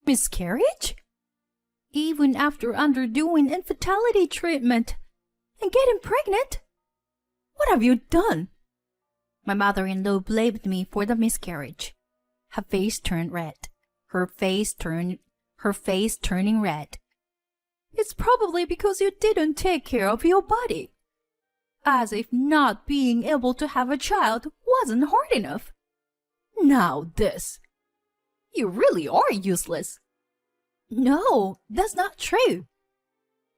Miscarriage? Even after undergoing infertility treatment and getting pregnant? What have you done? My mother-in-law blamed me for the miscarriage. Her face turned red. Her face turning red. It's probably because you didn't take care of your body. As if not being able to have a child wasn't hard enough. Now this. You really are useless. No, that's not true.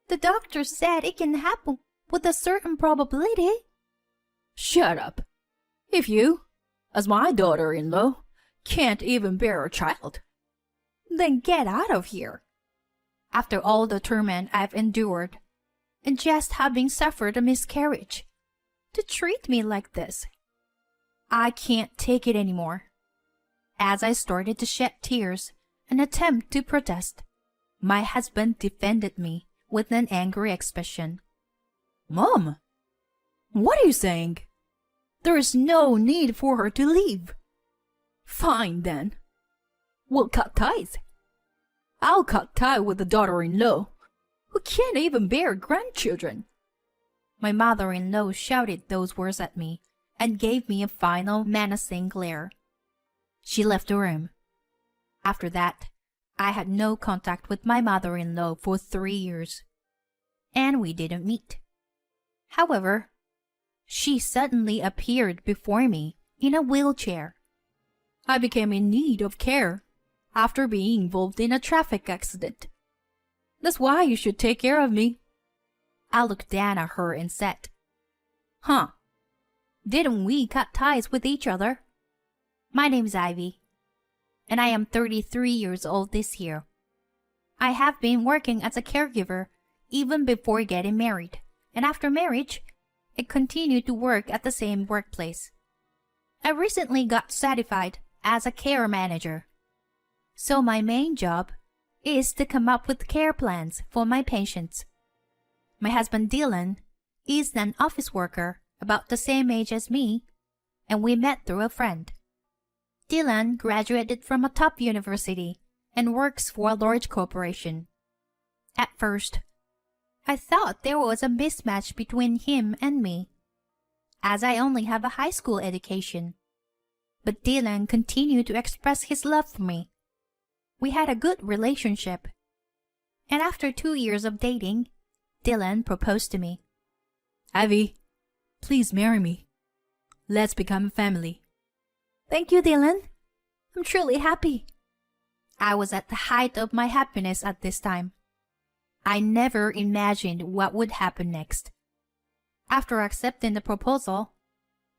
The doctor said it can happen with a certain probability. Shut up. If you, as my daughter-in-law, can't even bear a child, then get out of here. After all the torment I've endured, and just having suffered a miscarriage, to treat me like this, I can't take it anymore. As I started to shed tears and attempt to protest, my husband defended me with an angry expression. Mom, what are you saying? There is no need for her to leave. Fine then. We'll cut ties. I'll cut ties with the daughter-in-law, who can't even bear grandchildren. My mother-in-law shouted those words at me and gave me a final menacing glare. She left the room. After that, I had no contact with my mother-in-law for 3 years, and we didn't meet. However, she suddenly appeared before me in a wheelchair. I became in need of care after being involved in a traffic accident. That's why you should take care of me. I looked down at her and said, Huh, didn't we cut ties with each other? My name's Ivy, and I am 33 years old this year. I have been working as a caregiver even before getting married, and after marriage, I continued to work at the same workplace. I recently got certified as a care manager. So my main job is to come up with care plans for my patients. My husband Dylan is an office worker about the same age as me, and we met through a friend. Dylan graduated from a top university and works for a large corporation. At first, I thought there was a mismatch between him and me, as I only have a high school education. But Dylan continued to express his love for me. We had a good relationship, and after 2 years of dating, Dylan proposed to me. Ivy, please marry me. Let's become a family. Thank you, Dylan. I'm truly happy. I was at the height of my happiness at this time. I never imagined what would happen next. After accepting the proposal,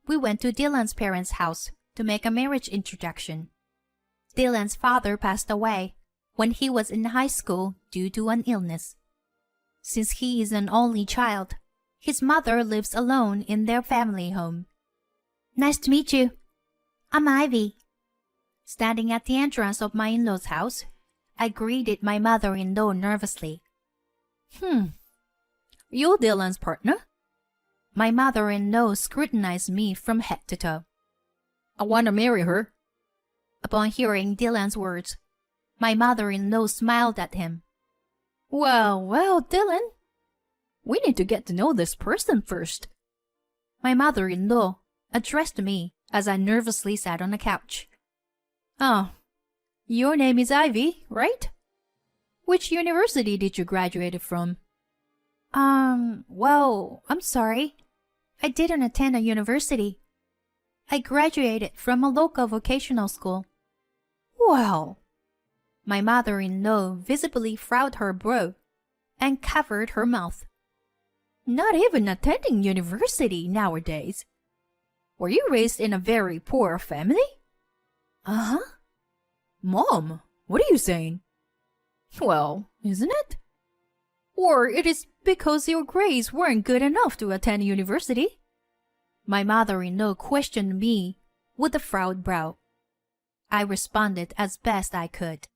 we went to Dylan's parents' house to make a marriage introduction. Dylan's father passed away when he was in high school due to an illness. Since he is an only child, his mother lives alone in their family home. Nice to meet you. I'm Ivy. Standing at the entrance of my in-laws' house, I greeted my mother-in-law nervously. You're Dylan's partner? My mother-in-law scrutinized me from head to toe. I want to marry her. Upon hearing Dylan's words, my mother-in-law smiled at him. Well, Dylan. We need to get to know this person first. My mother-in-law addressed me as I nervously sat on the couch. Oh, your name is Ivy, right? Which university did you graduate from? Well, I'm sorry. I didn't attend a university. I graduated from a local vocational school. Well, my mother-in-law visibly frowned her brow and covered her mouth. Not even attending university nowadays. Were you raised in a very poor family? Uh-huh. Mom, what are you saying? Well, isn't it? Or it is because your grades weren't good enough to attend university? My mother-in-law questioned me with a furrowed brow. I responded as best I could.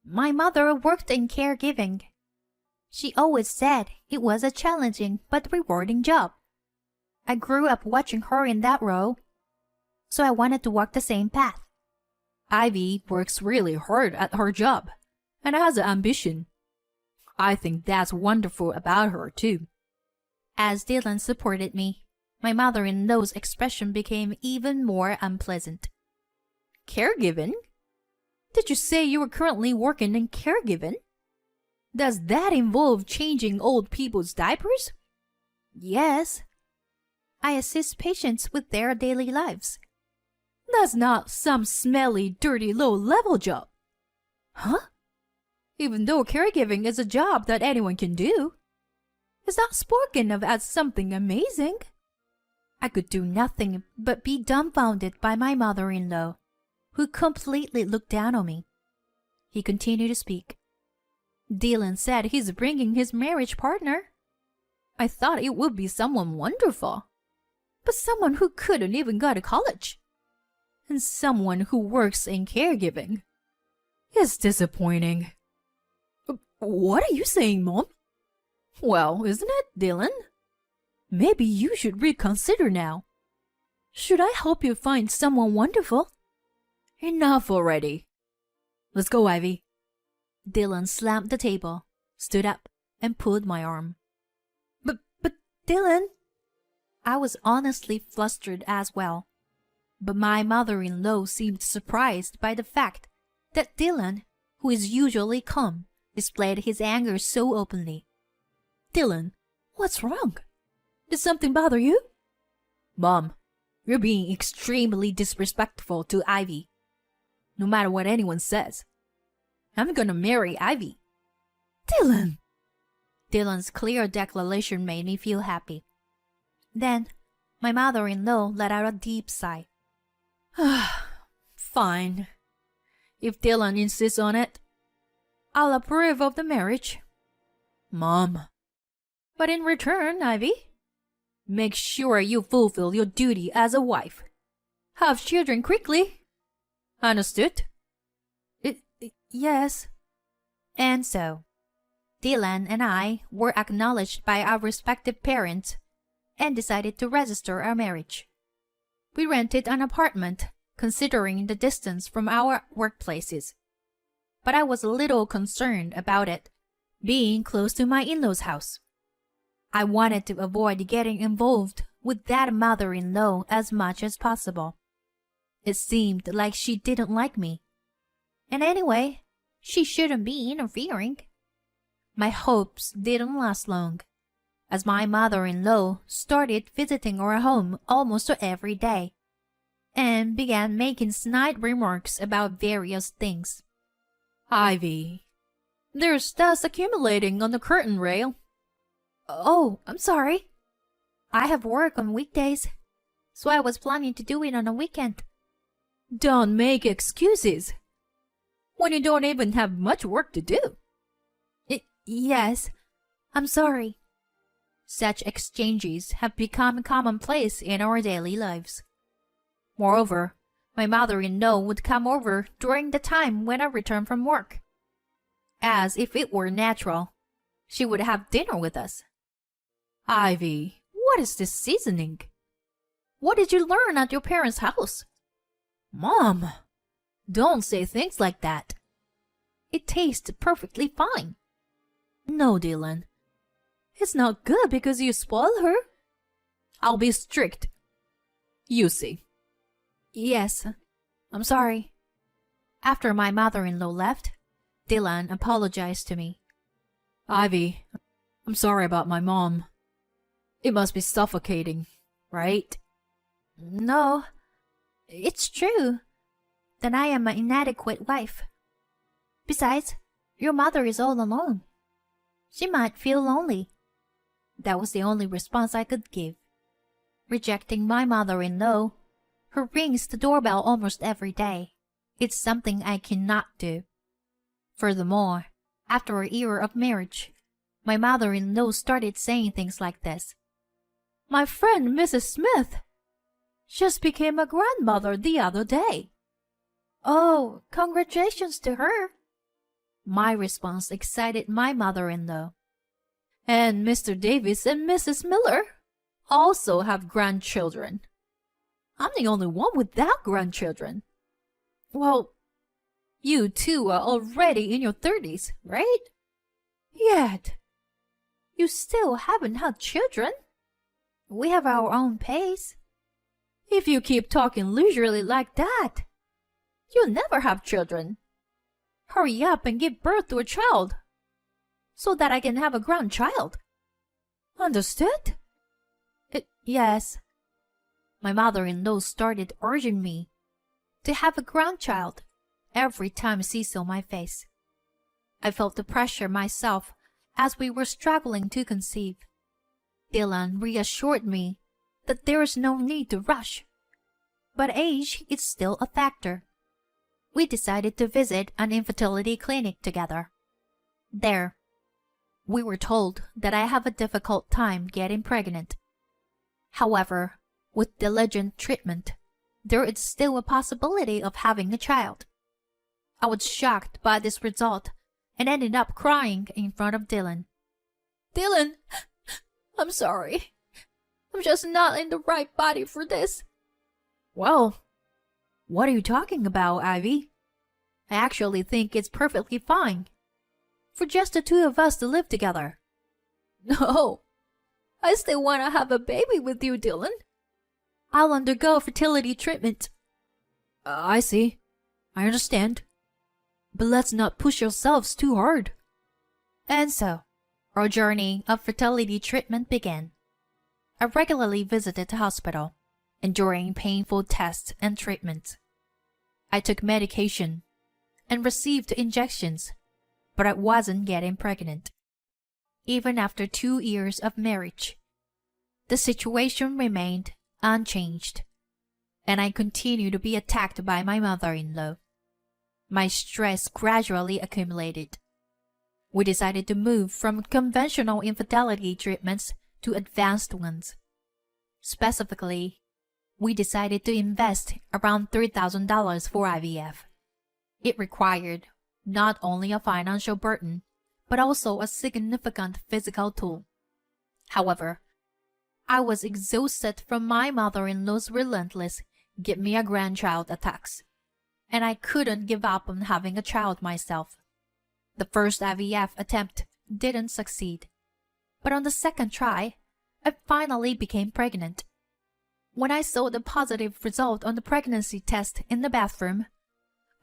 My mother worked in caregiving. She always said it was a challenging but rewarding job. I grew up watching her in that role, so I wanted to walk the same path. Ivy works really hard at her job, and has an ambition. I think that's wonderful about her, too. As Dylan supported me, my mother-in-law's expression became even more unpleasant. Caregiving? Did you say you were currently working in caregiving? Does that involve changing old people's diapers? Yes. I assist patients with their daily lives. That's not some smelly, dirty, low-level job. Huh? Even though caregiving is a job that anyone can do, it's not spoken of as something amazing. I could do nothing but be dumbfounded by my mother-in-law, who completely looked down on me. He continued to speak. Dylan said he's bringing his marriage partner. I thought it would be someone wonderful, but someone who couldn't even go to college, and someone who works in caregiving. It's disappointing. What are you saying, Mom? Well, isn't it, Dylan? Maybe you should reconsider now. Should I help you find someone wonderful? Enough already. Let's go, Ivy. Dylan slammed the table, stood up, and pulled my arm. But Dylan... I was honestly flustered as well, but my mother-in-law seemed surprised by the fact that Dylan, who is usually calm, displayed his anger so openly. Dylan, what's wrong? Did something bother you? Mom, you're being extremely disrespectful to Ivy. No matter what anyone says, I'm gonna marry Ivy. Dylan! Dylan's clear declaration made me feel happy. Then, my mother-in-law let out a deep sigh. Fine. If Dylan insists on it, I'll approve of the marriage. Mom. But in return, Ivy, make sure you fulfill your duty as a wife. Have children quickly. Understood? Yes. And so, Dylan and I were acknowledged by our respective parents and decided to register our marriage. We rented an apartment, considering the distance from our workplaces. But I was a little concerned about it being close to my in-laws' house. I wanted to avoid getting involved with that mother-in-law as much as possible. It seemed like she didn't like me. And anyway, she shouldn't be interfering. My hopes didn't last long, as my mother-in-law started visiting our home almost every day, and began making snide remarks about various things. Ivy, there's dust accumulating on the curtain rail. Oh, I'm sorry. I have work on weekdays, so I was planning to do it on a weekend. Don't make excuses when you don't even have much work to do. Yes, I'm sorry. Such exchanges have become commonplace in our daily lives. Moreover, my mother-in-law would come over during the time when I returned from work. As if it were natural, she would have dinner with us. Ivy, what is this seasoning? What did you learn at your parents' house? Mom, don't say things like that. It tastes perfectly fine. No, Dylan. It's not good because you spoil her. I'll be strict. You see. Yes, I'm sorry. After my mother-in-law left, Dylan apologized to me. Ivy, I'm sorry about my mom. It must be suffocating, right? No, it's true. Then I am an inadequate wife. Besides, your mother is all alone. She might feel lonely. That was the only response I could give. Rejecting my mother-in-law, who rings the doorbell almost every day, it's something I cannot do. Furthermore, after a year of marriage, my mother-in-law started saying things like this. My friend Mrs. Smith just became a grandmother the other day. Oh, congratulations to her. My response excited my mother-in-law. And Mr. Davis and Mrs. Miller also have grandchildren. I'm the only one without grandchildren. Well, You two are already in your 30s, right? Yet, you still haven't had children? We have our own pace. If you keep talking leisurely like that, you'll never have children. Hurry up and give birth to a child, so that I can have a grandchild. Understood? Yes. My mother-in-law started urging me to have a grandchild every time she saw my face. I felt the pressure myself as we were struggling to conceive. Dylan reassured me that there is no need to rush, but age is still a factor. We decided to visit an infertility clinic together. There, we were told that I have a difficult time getting pregnant. However, with diligent treatment, there is still a possibility of having a child. I was shocked by this result and ended up crying in front of Dylan. Dylan, I'm sorry. I'm just not in the right body for this. Well, what are you talking about, Ivy? I actually think it's perfectly fine for just the two of us to live together. No, I still want to have a baby with you, Dylan. I'll undergo fertility treatment. I see. I understand. But let's not push yourselves too hard. And so, our journey of fertility treatment began. I regularly visited the hospital, enduring painful tests and treatments. I took medication and received injections, but I wasn't getting pregnant. Even after 2 years of marriage, the situation remained unchanged, and I continued to be attacked by my mother-in-law. My stress gradually accumulated. We decided to move from conventional infertility treatments to advanced ones. Specifically, we decided to invest around $3,000 for IVF. It required not only a financial burden, but also a significant physical toll. However, I was exhausted from my mother-in-law's relentless "give me a grandchild" attacks, and I couldn't give up on having a child myself. The first IVF attempt didn't succeed, but on the second try, I finally became pregnant. When I saw the positive result on the pregnancy test in the bathroom,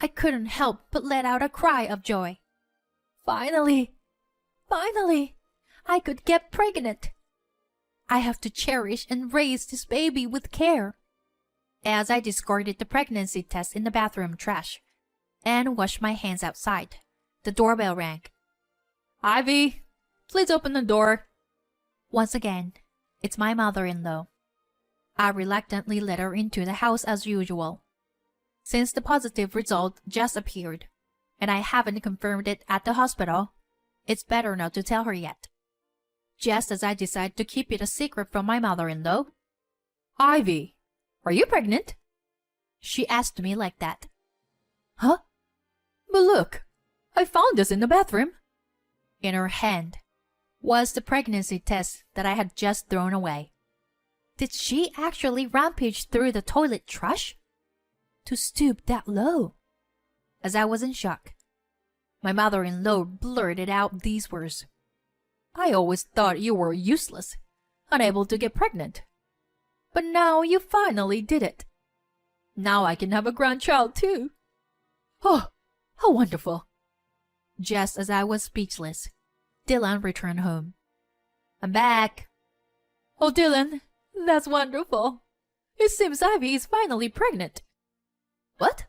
I couldn't help but let out a cry of joy. Finally, I could get pregnant. I have to cherish and raise this baby with care. As I discarded the pregnancy test in the bathroom trash and washed my hands outside, the doorbell rang. Ivy, please open the door. Once again, it's my mother-in-law. I reluctantly let her into the house as usual. Since the positive result just appeared, and I haven't confirmed it at the hospital, it's better not to tell her yet. Just as I decide to keep it a secret from my mother-in-law, Ivy, are you pregnant? She asked me like that. Huh? But look, I found this in the bathroom. In her hand was the pregnancy test that I had just thrown away. Did she actually rampage through the toilet trash? To stoop that low? As I was in shock, my mother-in-law blurted out these words. I always thought you were useless, unable to get pregnant. But now you finally did it. Now I can have a grandchild too. Oh, how wonderful. Just as I was speechless, Dylan returned home. I'm back. Oh, Dylan, that's wonderful. It seems Ivy is finally pregnant. What?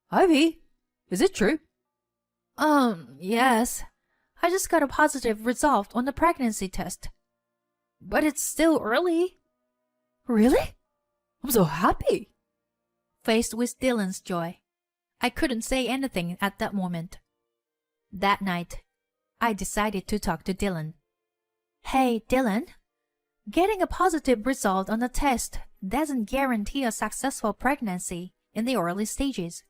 Ivy? Is it true? Yes. I just got a positive result on the pregnancy test. But it's still early. Really? I'm so happy. Faced with Dylan's joy, I couldn't say anything at that moment. That night, I decided to talk to Dylan. Hey, Dylan. Getting a positive result on the test doesn't guarantee a successful pregnancy in the early stages.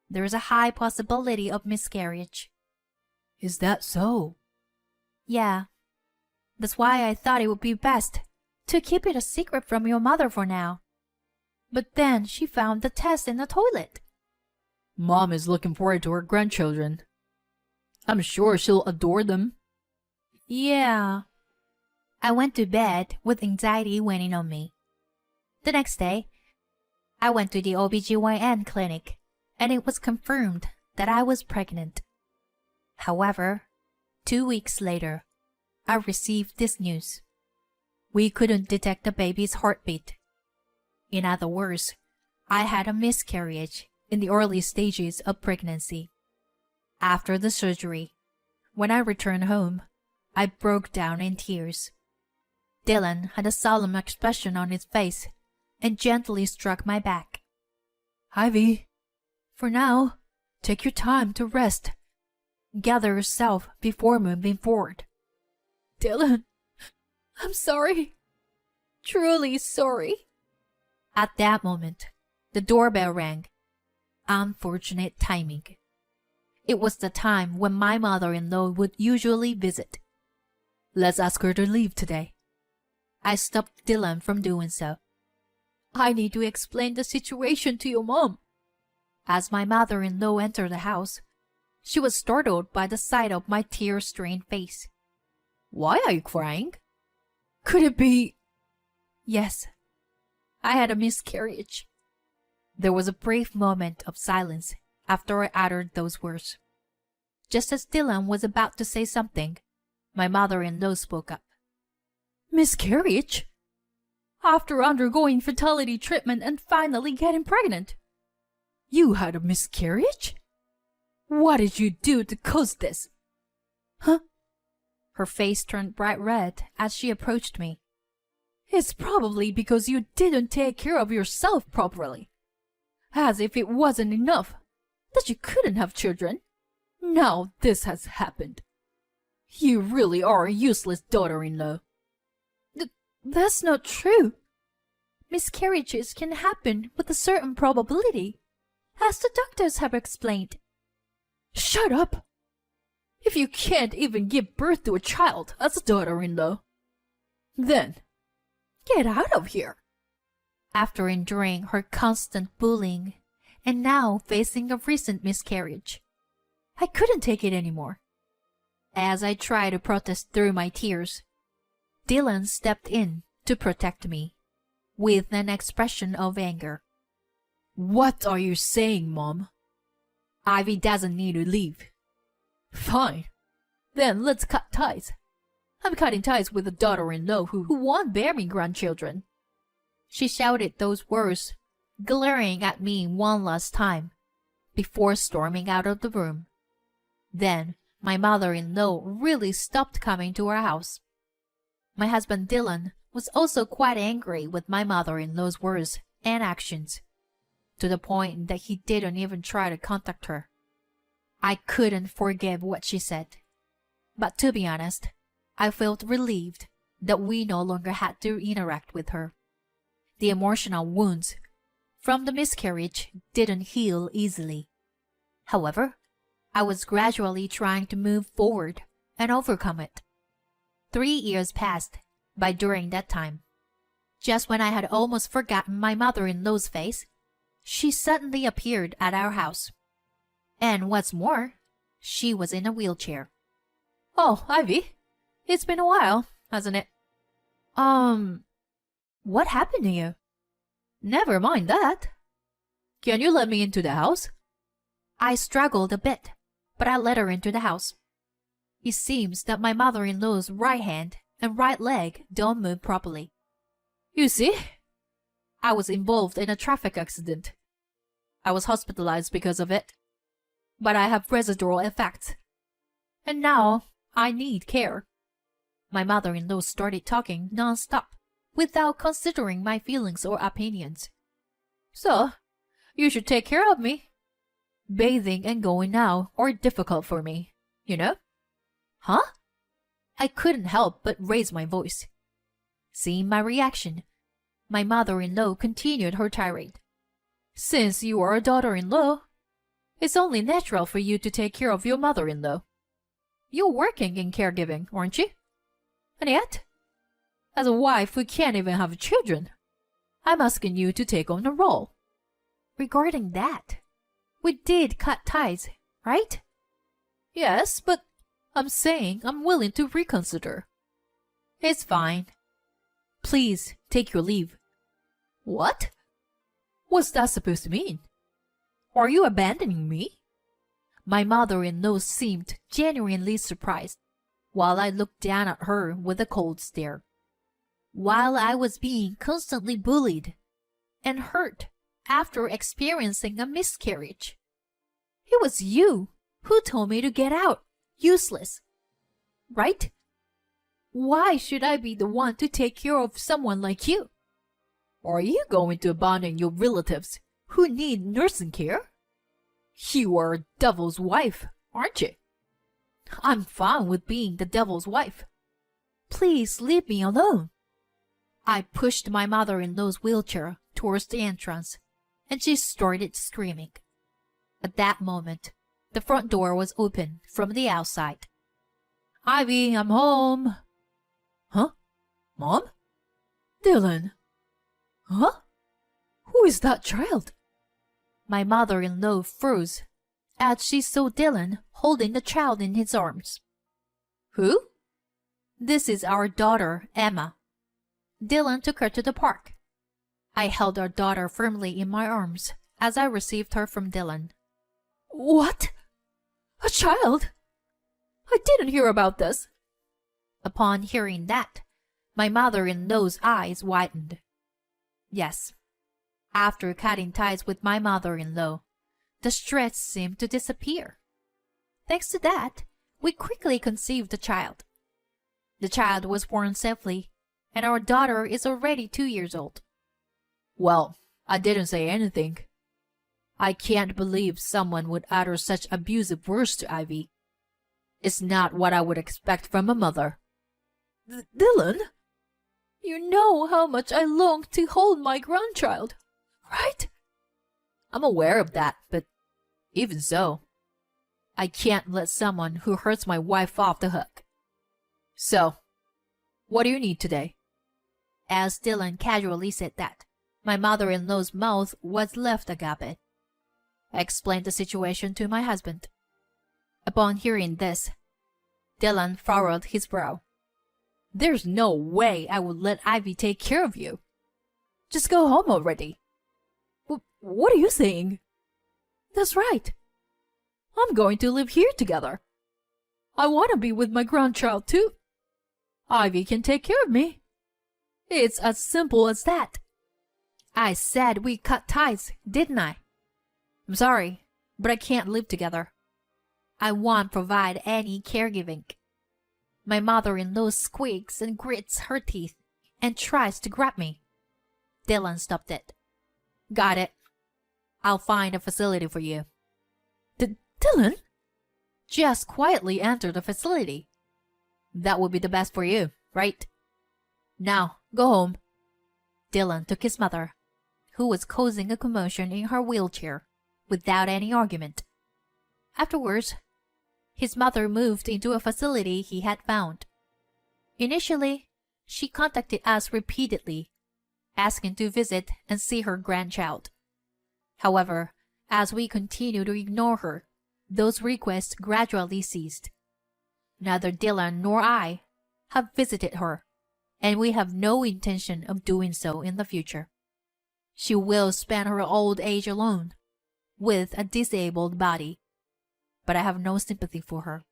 There is a high possibility of miscarriage. Is that so? Yeah. That's why I thought it would be best to keep it a secret from your mother for now. But then she found the test in the toilet. Mom is looking forward to her grandchildren. I'm sure she'll adore them. Yeah. I went to bed with anxiety weighing on me. The next day, I went to the OBGYN clinic, and it was confirmed that I was pregnant. However, 2 weeks later, I received this news. We couldn't detect the baby's heartbeat. In other words, I had a miscarriage in the early stages of pregnancy. After the surgery, when I returned home, I broke down in tears. Dylan had a solemn expression on his face and gently struck my back. Ivy, for now, take your time to rest. Gather yourself before moving forward. Dylan, I'm sorry. Truly sorry. At that moment, the doorbell rang. Unfortunate timing. It was the time when my mother-in-law would usually visit. Let's ask her to leave today. I stopped Dylan from doing so. I need to explain the situation to your mom. As my mother-in-law entered the house, she was startled by the sight of my tear-stained face. Why are you crying? Could it be... Yes, I had a miscarriage. There was a brief moment of silence after I uttered those words. Just as Dylan was about to say something, my mother-in-law spoke up. Miscarriage? After undergoing fertility treatment and finally getting pregnant? You had a miscarriage? What did you do to cause this? Huh? Her face turned bright red as she approached me. It's probably because you didn't take care of yourself properly. As if it wasn't enough that you couldn't have children. Now this has happened. You really are a useless daughter-in-law. That's not true. Miscarriages can happen with a certain probability, as the doctors have explained. Shut up! If you can't even give birth to a child as a daughter-in-law, then get out of here. After enduring her constant bullying and now facing a recent miscarriage, I couldn't take it anymore. As I tried to protest through my tears, Dylan stepped in to protect me with an expression of anger. What are you saying, Mom? Ivy doesn't need to leave. Fine. Then let's cut ties. I'm cutting ties with a daughter-in-law who won't bear me grandchildren. She shouted those words, glaring at me one last time, before storming out of the room. Then my mother-in-law really stopped coming to our house. My husband Dylan was also quite angry with my mother-in-law's words and actions, to the point that he didn't even try to contact her. I couldn't forgive what she said, but to be honest, I felt relieved that we no longer had to interact with her. The emotional wounds from the miscarriage didn't heal easily. However, I was gradually trying to move forward and overcome it. 3 years passed by during that time. Just when I had almost forgotten my mother-in-law's face, she suddenly appeared at our house. And what's more, she was in a wheelchair. Oh, Ivy, it's been a while, hasn't it? What happened to you? Never mind that. Can you let me into the house? I struggled a bit, but I let her into the house. It seems that my mother-in-law's right hand and right leg don't move properly. You see, I was involved in a traffic accident. I was hospitalized because of it, but I have residual effects. And now I need care. My mother-in-law started talking non-stop, without considering my feelings or opinions. So, you should take care of me. Bathing and going out are difficult for me, you know? Huh? I couldn't help but raise my voice. Seeing my reaction, my mother-in-law continued her tirade. Since you are a daughter-in-law, it's only natural for you to take care of your mother-in-law. You're working in caregiving, aren't you? And yet, as a wife who can't even have children, I'm asking you to take on the role. Regarding that, We did cut ties, right? Yes, but I'm saying I'm willing to reconsider. It's fine. Please take your leave. What? What's that supposed to mean? Are you abandoning me? My mother-in-law seemed genuinely surprised, while I looked down at her with a cold stare. While I was being constantly bullied and hurt after experiencing a miscarriage. It was you who told me to get out, useless. Right? Why should I be the one to take care of someone like you? Are you going to abandon your relatives who need nursing care? You are a devil's wife, aren't you? I'm fine with being the devil's wife. Please leave me alone. I pushed my mother-in-law's wheelchair towards the entrance, and she started screaming. At that moment, the front door was open from the outside. Ivy, I'm home. Huh? Mom? Dylan. Huh? Who is that child? My mother-in-law froze as she saw Dylan holding the child in his arms. Who? This is our daughter, Emma. Dylan took her to the park. I held our daughter firmly in my arms as I received her from Dylan. What? A child? I didn't hear about this. Upon hearing that, my mother-in-law's eyes widened. Yes, after cutting ties with my mother-in-law, the stress seemed to disappear. Thanks to that, we quickly conceived a child. The child was born safely, and our daughter is already 2 years old. Well, I didn't say anything. I can't believe someone would utter such abusive words to Ivy. It's not what I would expect from a mother. Dylan, you know how much I long to hold my grandchild, right? I'm aware of that, but even so, I can't let someone who hurts my wife off the hook. So, what do you need today? As Dylan casually said that, my mother-in-law's mouth was left agape. I explained the situation to my husband. Upon hearing this, Dylan furrowed his brow. There's no way I would let Ivy take care of you. Just go home already. What are you saying? That's right. I'm going to live here together. I want to be with my grandchild too. Ivy can take care of me. It's as simple as that. I said we cut ties, didn't I? I'm sorry, but I can't live together. I won't provide any caregiving. My mother-in-law squeaks and grits her teeth and tries to grab me. Dylan stopped it. Got it. I'll find a facility for you. Dylan? Just quietly enter the facility. That would be the best for you, right? Now, go home. Dylan took his mother, who was causing a commotion in her wheelchair, without any argument. Afterwards, his mother moved into a facility he had found. Initially, she contacted us repeatedly, asking to visit and see her grandchild. However, as we continued to ignore her, those requests gradually ceased. Neither Dylan nor I have visited her, and we have no intention of doing so in the future. She will spend her old age alone, with a disabled body, but I have no sympathy for her.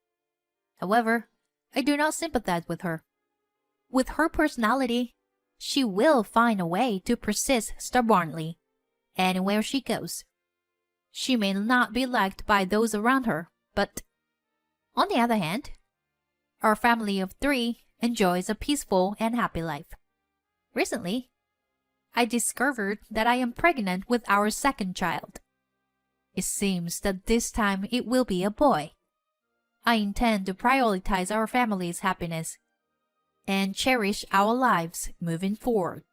However, I do not sympathize with her. With her personality, she will find a way to persist stubbornly anywhere she goes. She may not be liked by those around her, but on the other hand, our family of 3 enjoys a peaceful and happy life. Recently, I discovered that I am pregnant with our second child. It seems that this time it will be a boy. I intend to prioritize our family's happiness and cherish our lives moving forward.